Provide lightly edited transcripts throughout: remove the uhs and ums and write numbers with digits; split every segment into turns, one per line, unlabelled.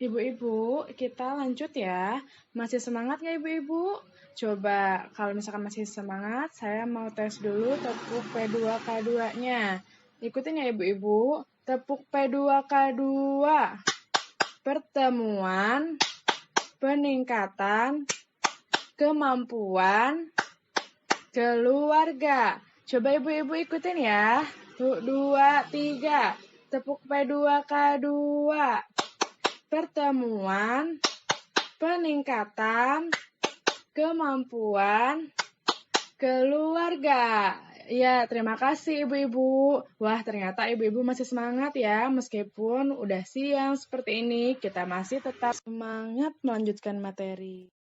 Ibu-ibu, kita lanjut ya. Masih semangat nggak ibu-ibu? Coba, kalau misalkan masih semangat, saya mau tes dulu tepuk P2K2-nya. Ikutin ya ibu-ibu. Tepuk P2K2. Pertemuan, peningkatan, kemampuan, keluarga. Coba ibu-ibu ikutin ya. 2, 3. Tepuk P2K2. Pertemuan, peningkatan, kemampuan, keluarga. Ya, terima kasih ibu-ibu. Wah, ternyata ibu-ibu masih semangat ya. Meskipun udah siang seperti ini, kita masih tetap semangat melanjutkan materi.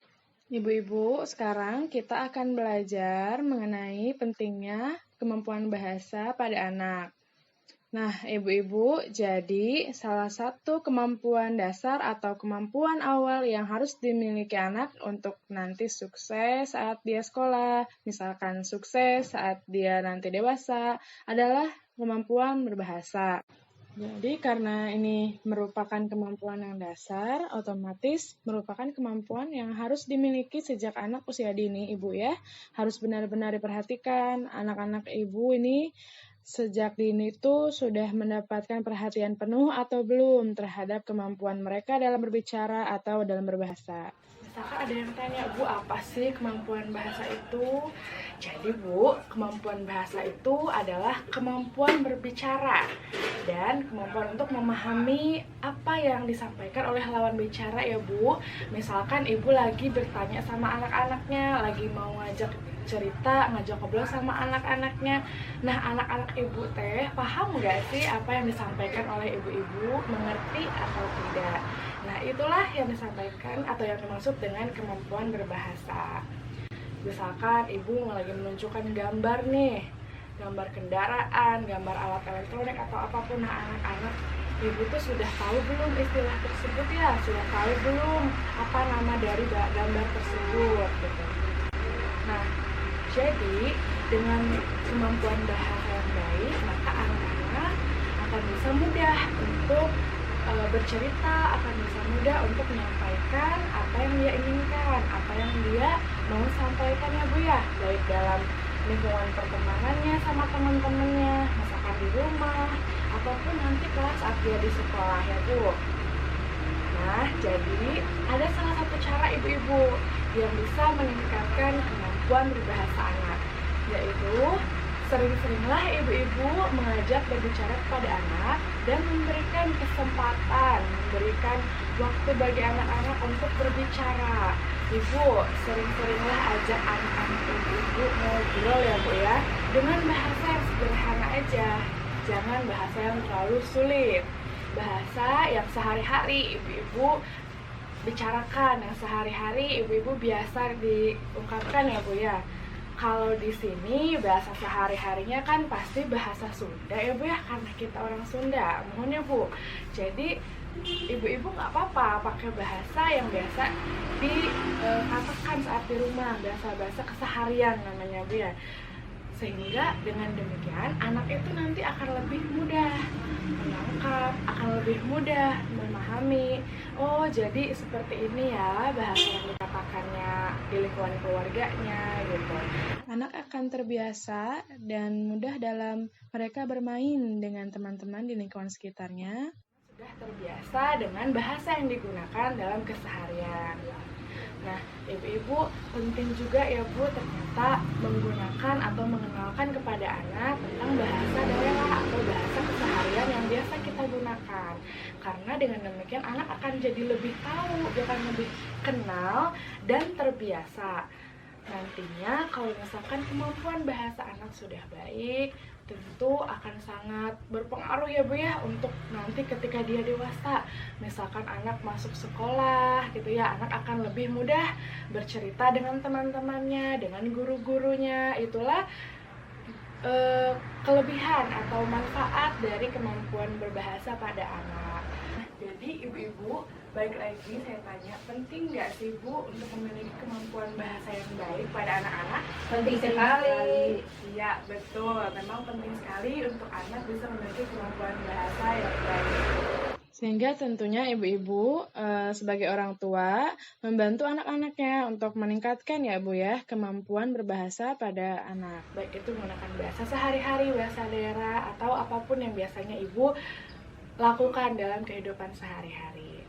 Ibu-ibu, sekarang kita akan belajar mengenai pentingnya kemampuan bahasa pada anak. Nah, ibu-ibu, jadi salah satu kemampuan dasar atau kemampuan awal yang harus dimiliki anak untuk nanti sukses saat dia sekolah, misalkan sukses saat dia nanti dewasa, adalah kemampuan berbahasa. Jadi karena ini merupakan kemampuan yang dasar, otomatis merupakan kemampuan yang harus dimiliki sejak anak usia dini, Ibu ya. Harus benar-benar diperhatikan, anak-anak Ibu ini sejak dini itu sudah mendapatkan perhatian penuh atau belum terhadap kemampuan mereka dalam berbicara atau dalam berbahasa. Misalkan ada yang tanya, Bu, apa sih kemampuan bahasa itu? Jadi, Bu, kemampuan bahasa itu adalah kemampuan berbicara dan kemampuan untuk memahami apa yang disampaikan oleh lawan bicara ya, Bu. Misalkan Ibu lagi bertanya sama anak-anaknya, lagi mau ngajak cerita, ngajak ngobrol sama anak-anaknya. Nah, anak-anak Ibu teh paham nggak sih apa yang disampaikan oleh ibu-ibu, mengerti atau tidak? Nah, itulah yang disampaikan atau yang dimaksud dengan kemampuan berbahasa. Misalkan ibu lagi menunjukkan gambar nih, gambar kendaraan, gambar alat elektronik atau apapun. Nah, anak-anak ibu tuh sudah tahu belum istilah tersebut ya? Sudah tahu belum apa nama dari gambar tersebut gitu. Nah, jadi dengan kemampuan bahasa yang baik, maka anak-anak akan bisa mudah untuk bercerita, akan bisa mudah untuk menyampaikan apa yang dia inginkan, apa yang dia mau sampaikan ya Bu ya, baik dalam lingkungan pertemanannya sama teman-temannya, misalkan di rumah, ataupun nanti kelas saat dia di sekolah ya Bu. Nah, jadi ada salah satu cara ibu-ibu yang bisa meningkatkan kemampuan berbahasa anak, yaitu sering-seringlah ibu-ibu mengajak berbicara kepada anak dan memberikan kesempatan, memberikan waktu bagi anak-anak untuk berbicara. Ibu sering-seringlah ajak anak-anak ibu ngobrol ya Bu ya, dengan bahasa yang sederhana aja, jangan bahasa yang terlalu sulit. Bahasa yang sehari-hari ibu-ibu bicarakan, yang sehari-hari ibu-ibu biasa diungkapkan ya Bu ya. Kalau di sini bahasa sehari-harinya kan pasti bahasa Sunda ya Bu ya, karena kita orang Sunda, mohon ya Bu. Jadi ibu-ibu nggak apa-apa pakai bahasa yang biasa dikatakan saat di rumah, bahasa-bahasa keseharian namanya Bu ya. Sehingga dengan demikian anak itu nanti akan lebih mudah menangkap, akan lebih mudah memahami. Oh, jadi seperti ini ya bahasa yang dikatakannya di lingkungan keluarganya gitu. Anak akan terbiasa dan mudah dalam mereka bermain dengan teman-teman di lingkungan sekitarnya. Sudah terbiasa dengan bahasa yang digunakan dalam keseharian. Nah, ibu-ibu penting juga ya Bu ternyata menggunakan atau mengenalkan kepada anak tentang bahasa daerah atau bahasa keseharian yang biasa kita gunakan. Karena dengan demikian anak akan jadi lebih tahu, dia akan lebih kenal dan terbiasa. Nantinya kalau misalkan kemampuan bahasa anak sudah baik, tentu akan sangat berpengaruh ya Bu ya untuk nanti ketika dia dewasa. Misalkan anak masuk sekolah gitu ya, anak akan lebih mudah bercerita dengan teman-temannya, dengan guru-gurunya. Itulah kelebihan atau manfaat dari kemampuan berbahasa pada anak. Nah, jadi ibu-ibu, balik lagi saya tanya, penting nggak sih Bu untuk memiliki kemampuan bahasa yang baik pada anak-anak?
Penting sekali.
Iya, betul. Memang penting sekali untuk anak bisa memiliki kemampuan bahasa yang baik. Sehingga tentunya ibu-ibu sebagai orang tua membantu anak-anaknya untuk meningkatkan ya Bu ya kemampuan berbahasa pada anak. Baik itu menggunakan bahasa sehari-hari, bahasa daerah, atau apapun yang biasanya ibu lakukan dalam kehidupan sehari-hari.